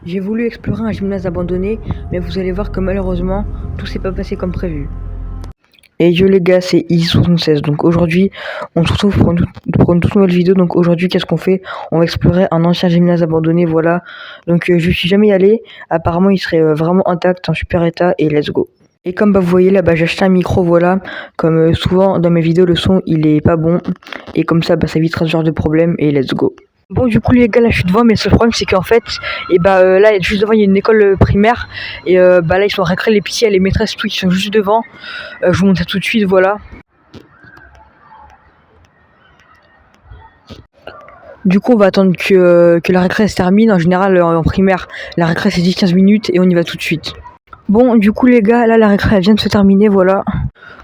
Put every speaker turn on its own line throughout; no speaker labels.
J'ai voulu explorer un gymnase abandonné, mais vous allez voir que malheureusement, tout s'est pas passé comme prévu. Et yo les gars, c'est Easy76. Donc aujourd'hui, on se retrouve pour une toute nouvelle vidéo. Donc aujourd'hui, qu'est-ce qu'on fait? On va explorer un ancien gymnase abandonné, voilà. Donc je suis jamais allé. Apparemment, il serait vraiment intact, en super état, et let's go. Et comme vous voyez là, j'ai acheté un micro, voilà. Comme souvent dans mes vidéos, le son il est pas bon. Et comme ça évitera ce genre de problème, et let's go. Bon, du coup les gars, là je suis devant, mais le seul problème c'est qu'en fait, là juste devant il y a une école primaire, et là ils sont en récré, les petits et les maîtresses, tout, ils sont juste devant. Je vous montre ça tout de suite, voilà. Du coup on va attendre que la récré se termine. En général en primaire, la récré c'est 10-15 minutes et on y va tout de suite. Bon, du coup les gars, là la récré elle vient de se terminer, voilà.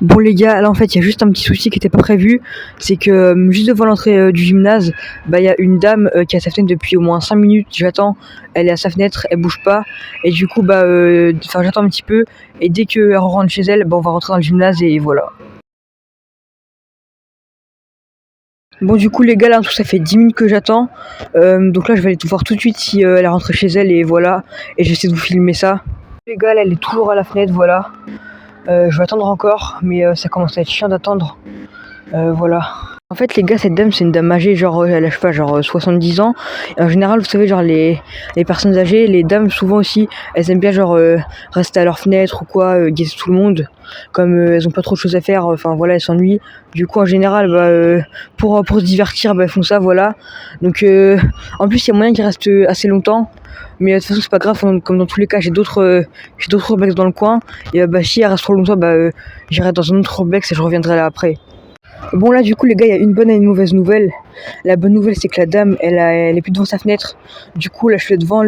Bon les gars, là en fait il y a juste un petit souci qui était pas prévu, c'est que juste devant l'entrée du gymnase, il y a une dame qui est à sa fenêtre depuis au moins 5 minutes, j'attends, elle est à sa fenêtre, elle bouge pas, et du coup j'attends un petit peu, et dès qu'elle rentre chez elle, on va rentrer dans le gymnase et voilà. Bon du coup les gars, là tout ça fait 10 minutes que j'attends, donc là je vais aller tout voir tout de suite si elle est rentrée chez elle, et voilà, et j'essaie de vous filmer ça. Les gars, là elle est toujours à la fenêtre, voilà. Je vais attendre encore, mais ça commence à être chiant d'attendre. Voilà. En fait, les gars, cette dame, c'est une dame âgée, genre, elle a, je sais pas, genre 70 ans. Et en général, vous savez, genre, les personnes âgées, les dames, souvent aussi, elles aiment bien, genre, rester à leur fenêtre ou quoi, guetter tout le monde. Comme elles ont pas trop de choses à faire, enfin, voilà, elles s'ennuient. Du coup, en général, pour se divertir, elles font ça, voilà. Donc, en plus, il y a moyen qu'ils restent assez longtemps. Mais de toute façon, c'est pas grave, comme dans tous les cas, j'ai d'autres urbex dans le coin. Et si elle reste trop longtemps, j'irai dans un autre urbex et je reviendrai là après. Bon là du coup les gars, il y a une bonne et une mauvaise nouvelle. La bonne nouvelle c'est que la dame elle est plus devant sa fenêtre. Du coup là je suis devant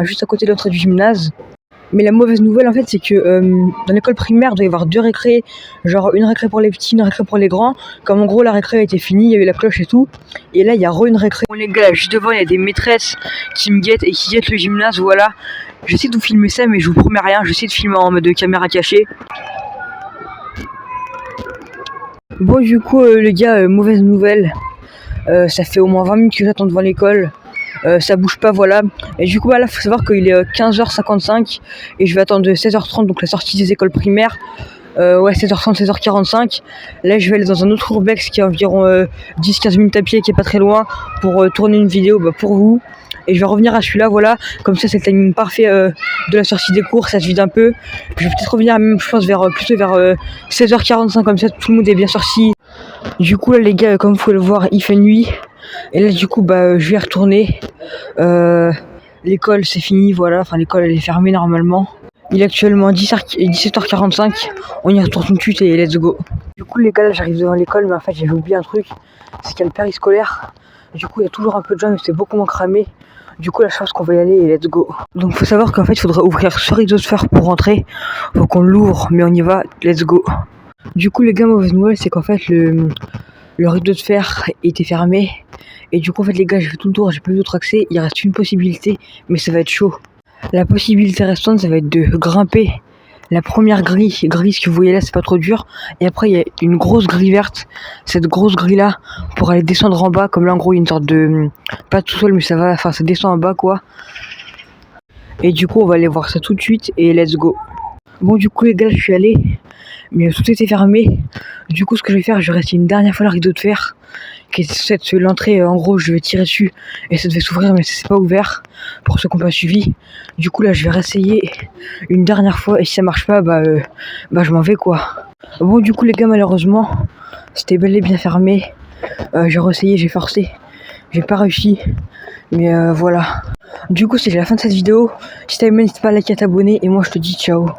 juste à côté de l'entrée du gymnase. Mais la mauvaise nouvelle en fait c'est que dans l'école primaire il doit y avoir 2 récrés. Genre une récré pour les petits, une récré pour les grands. Comme en gros la récré a été finie, il y a eu la cloche et tout. Et là il y a une récré. Bon les gars, là, juste devant il y a des maîtresses qui me guettent et qui guettent le gymnase, voilà. J'essaie de vous filmer ça mais je vous promets rien, j'essaie de filmer en mode caméra cachée. Bon du coup les gars, mauvaise nouvelle, ça fait au moins 20 minutes que j'attends devant l'école, ça bouge pas, voilà. Et du coup là faut savoir qu'il est 15h55 et je vais attendre 16h30, donc la sortie des écoles primaires. 16h30, 16h45. Là je vais aller dans un autre urbex qui est environ 10-15 minutes à pied, qui est pas très loin, pour tourner une vidéo pour vous. Et je vais revenir à celui-là, voilà, comme ça c'est le timing parfait de la sortie des cours, ça se vide un peu. Je vais peut-être revenir même, je pense, plutôt vers 16h45, comme ça tout le monde est bien sorti. Du coup là les gars, comme vous pouvez le voir, il fait nuit. Et là du coup je vais retourner. L'école c'est fini, voilà, enfin l'école elle est fermée normalement. Il est actuellement 17h45, on y retourne tout de suite et let's go. Du coup les gars, là j'arrive devant l'école, mais en fait j'avais oublié un truc, c'est qu'il y a le périscolaire. Du coup il y a toujours un peu de gens mais c'est beaucoup moins cramé. Du coup là je pense qu'on va y aller et let's go. Donc faut savoir qu'en fait il faudra ouvrir ce rideau de fer pour rentrer. Faut qu'on l'ouvre, mais on y va, let's go. Du coup les gars, mauvaise nouvelle c'est qu'en fait le rideau de fer était fermé. Et du coup en fait les gars, j'ai fait tout le tour, j'ai pas eu d'autre accès. Il reste une possibilité, mais ça va être chaud. La possibilité restante ça va être de grimper la première grille, ce que vous voyez là, c'est pas trop dur. Et après il y a une grosse grille verte. Cette grosse grille là, pour aller descendre en bas, comme là en gros il y a une sorte de, pas tout seul mais ça va, enfin ça descend en bas quoi. Et du coup on va aller voir ça tout de suite et let's go. Bon du coup les gars, je suis allé, mais tout était fermé. Du coup ce que je vais faire, je vais rester une dernière fois le rideau de fer, qui est l'entrée, en gros je vais tirer dessus et ça devait s'ouvrir mais c'est pas ouvert, pour ceux qui n'ont pas suivi. Du coup là je vais réessayer une dernière fois et si ça marche pas je m'en vais quoi. Bon du coup les gars, malheureusement c'était bel et bien fermé. J'ai réessayé, j'ai forcé, j'ai pas réussi, mais voilà. Du coup c'est la fin de cette vidéo. Si t'as aimé, n'hésite pas à liker, à t'abonner et moi je te dis ciao.